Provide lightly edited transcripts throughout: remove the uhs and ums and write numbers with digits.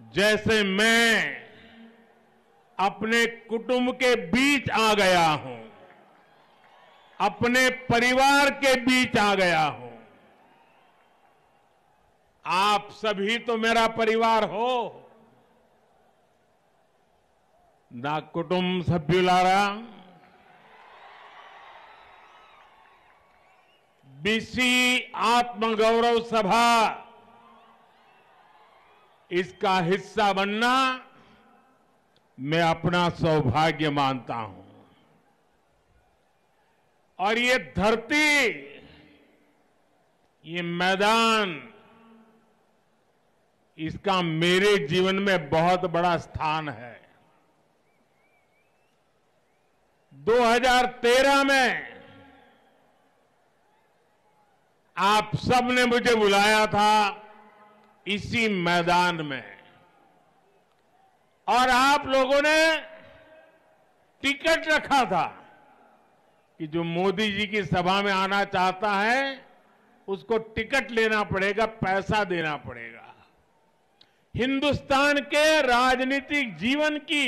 जैसे मैं अपने कुटुंब के बीच आ गया हूं, अपने परिवार के बीच आ गया हूं। आप सभी तो मेरा परिवार हो। నా కుటుంబ సభ్యులారా, बीसी आत्मगौरव सभा इसका हिस्सा बनना मैं अपना सौभाग्य मानता हूं। और ये धरती, ये मैदान, इसका मेरे जीवन में बहुत बड़ा स्थान है। 2013 में आप सबने मुझे बुलाया था इसी मैदान में, और आप लोगों ने टिकट रखा था कि जो मोदी जी की सभा में आना चाहता है उसको टिकट लेना पड़ेगा, पैसा देना पड़ेगा। हिंदुस्तान के राजनीतिक जीवन की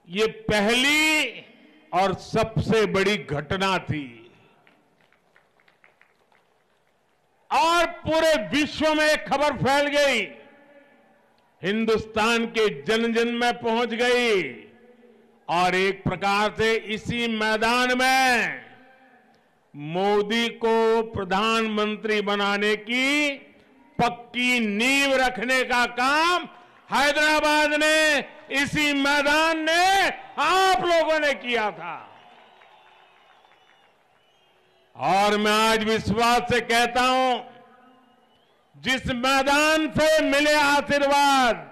ये पहली और सबसे बड़ी घटना थी, और पूरे विश्व में एक खबर फैल गई, हिंदुस्तान के जन जन में पहुंच गई, और एक प्रकार से इसी मैदान में मोदी को प्रधानमंत्री बनाने की पक्की नींव रखने का काम हैदराबाद ने, इसी मैदान ने, आप लोगों ने किया था। और मैं आज विश्वास से कहता हूं, जिस मैदान से मिले आशीर्वाद,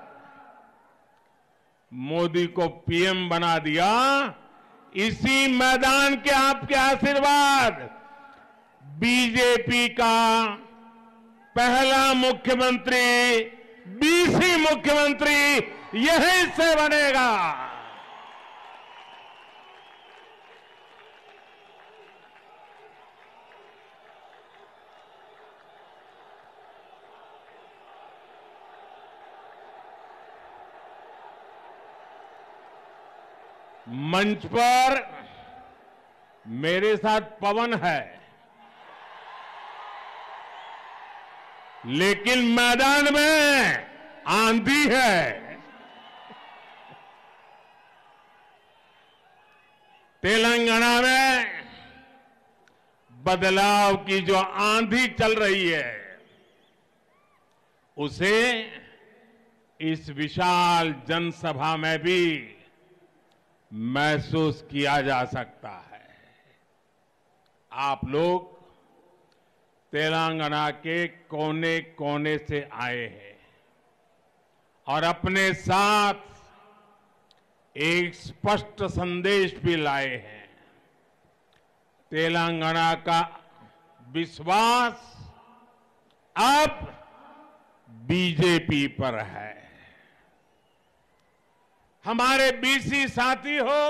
मोदी को पीएम बना दिया, इसी मैदान के आपके आशीर्वाद बीजेपी का पहला मुख्यमंत्री, बीसी मुख्यमंत्री यहीं से बनेगा। मंच पर मेरे साथ पवन है, लेकिन मैदान में आंधी है। तेलंगाना में बदलाव की जो आंधी चल रही है, उसे इस विशाल जनसभा में भी महसूस किया जा सकता है। आप लोग तेलंगाना के कोने कोने से आए हैं और अपने साथ एक स्पष्ट संदेश भी लाए हैं। तेलंगाना का विश्वास अब बीजेपी पर है। हमारे बीसी साथी हो,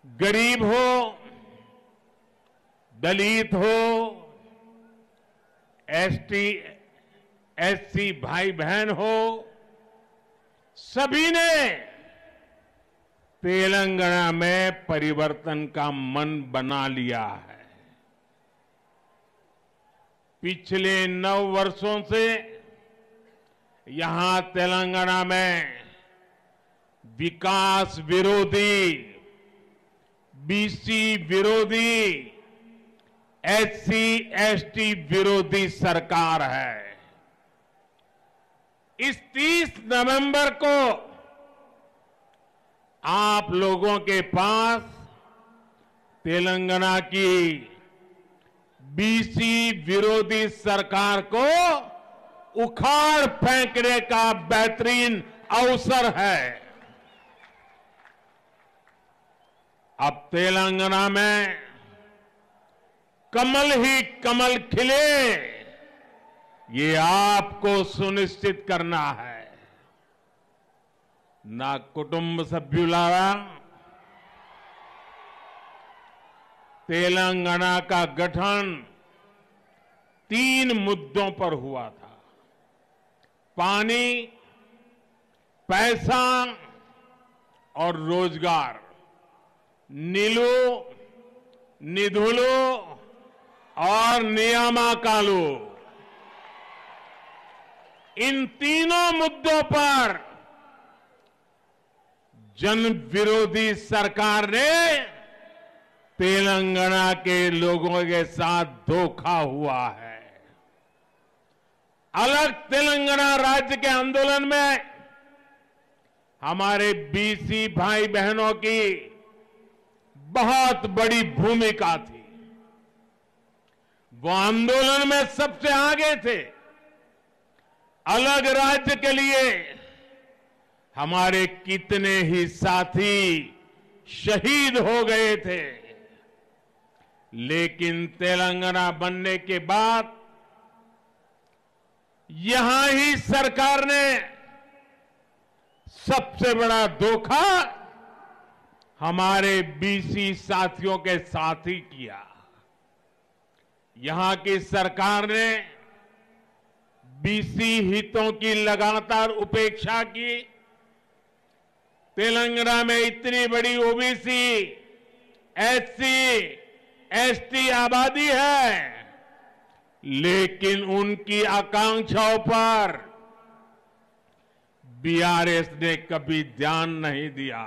गरीब हो, दलित हो, एसटी एससी भाई बहन हो, सभी ने तेलंगाना में परिवर्तन का मन बना लिया है। पिछले 9 वर्षों से यहां तेलंगाना में विकास विरोधी, बीसी विरोधी, एससी एसटी विरोधी सरकार है। इस 30 नवंबर को आप लोगों के पास तेलंगाना की बीसी विरोधी सरकार को उखाड़ फेंकने का बेहतरीन अवसर है। अब तेलंगाना में कमल ही कमल खिले, ये आपको सुनिश्चित करना है। ना कुटुंब सभ्युलारा, तेलंगाना का गठन 3 मुद्दों पर हुआ था। पानी, पैसा और रोजगार, नीलू, निधुलू और नियामकालू, इन तीनों मुद्दों पर जन विरोधी सरकार ने तेलंगाना के लोगों के साथ धोखा हुआ है। अलग तेलंगाना राज्य के आंदोलन में हमारे बीसी भाई बहनों की बहुत बड़ी भूमिका थी। वो आंदोलन में सबसे आगे थे। अलग राज्य के लिए हमारे कितने ही साथी शहीद हो गए थे, लेकिन तेलंगाना बनने के बाद यहां ही सरकार ने सबसे बड़ा धोखा हमारे बीसी साथियों के साथ ही किया। यहां की सरकार ने बीसी हितों की लगातार उपेक्षा की। तेलंगाना में इतनी बड़ी ओबीसी, एससी, एसटी आबादी है, लेकिन उनकी आकांक्षाओं पर बीआरएस ने कभी ध्यान नहीं दिया।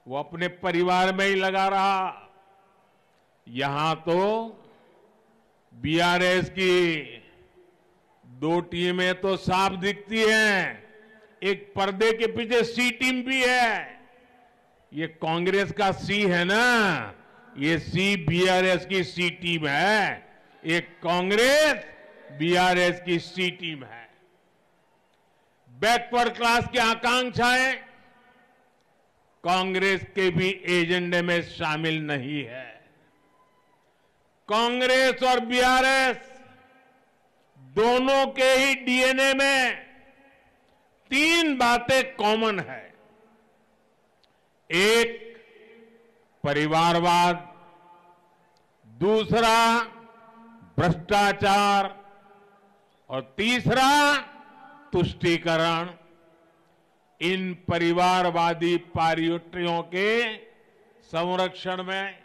वो अपने परिवार में ही लगा रहा। यहां तो बीआरएस की दो टीमें तो साफ दिखती हैं, एक पर्दे के पीछे सी टीम भी है। ये कांग्रेस का सी है ना, ये सी बीआरएस की सी टीम है। एक कांग्रेस बीआरएस की सी टीम है। बैकवर्ड क्लास की आकांक्षाएं कांग्रेस के भी एजेंडे में शामिल नहीं है। कांग्रेस और बीआरएस दोनों के ही डीएनए में तीन बातें कॉमन है। एक, परिवारवाद, दूसरा भ्रष्टाचार और तीसरा तुष्टीकरण। इन परिवारवादी पार्टियों के संरक्षण में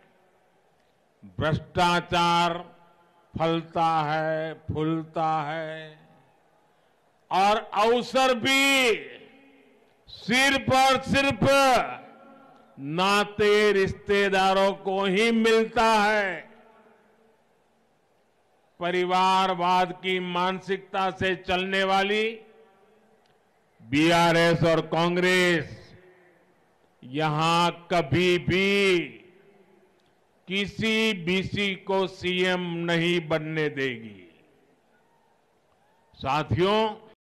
भ्रष्टाचार फलता है, फूलता है और अवसर भी सिर्फ और सिर्फ नाते रिश्तेदारों को ही मिलता है। परिवारवाद की मानसिकता से चलने वाली बीआरएस और कांग्रेस यहां कभी भी किसी बीसी को सीएम नहीं बनने देगी। साथियों,